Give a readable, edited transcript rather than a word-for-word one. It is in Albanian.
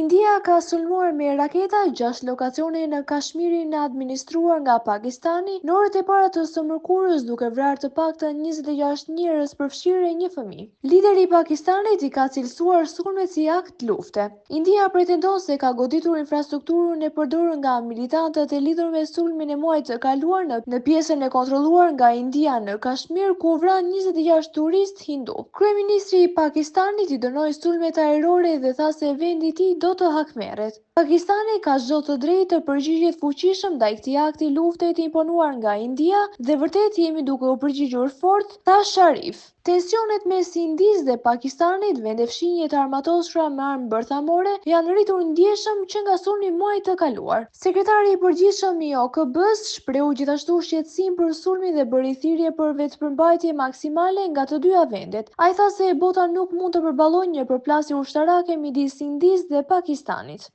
India ka sulmuar me raketa 6 lokacione në Kashmirin e administruar nga Pakistani në orët e para të së mërkurës, duke vrarë të paktën 26 njerëz, përfshirë një fëmijë. Lideri i Pakistanit i ka cilësuar sulmet si akt lufte. India pretendon se ka goditur infrastrukturën e përdorur nga militantët e lidhur me sulmin e muajit të kaluar në pjesën e kontrolluar nga India në Kashmir, ku vran 26 turistë hindu. Kryeministri i Pakistanit i dënoi sulmet ajrore dhe tha se vendi i tij do të hakmerret. Pakistani ka çdo të drejtë të përgjigjet fuqishëm ndaj këtij akti lufte të imponuar nga India dhe vërtet jemi duke u përgjigjur fort, tha Sharif. Tensionet mes Indisë dhe Pakistanit, vende fshinje të armatoshura me armë bërthamore, janë rritur ndjeshëm që nga sulmi muajit të kaluar. Sekretari i përgjithshëm i OKB-s shprehu gjithashtu shqetësim për sulmin dhe bëri thirrje për vetëpërmbajtje maksimale nga të dyja vendet. Ai tha se bota nuk mund të përballojë një përplasje ushtarake midis Indisë dhe Pakistanit.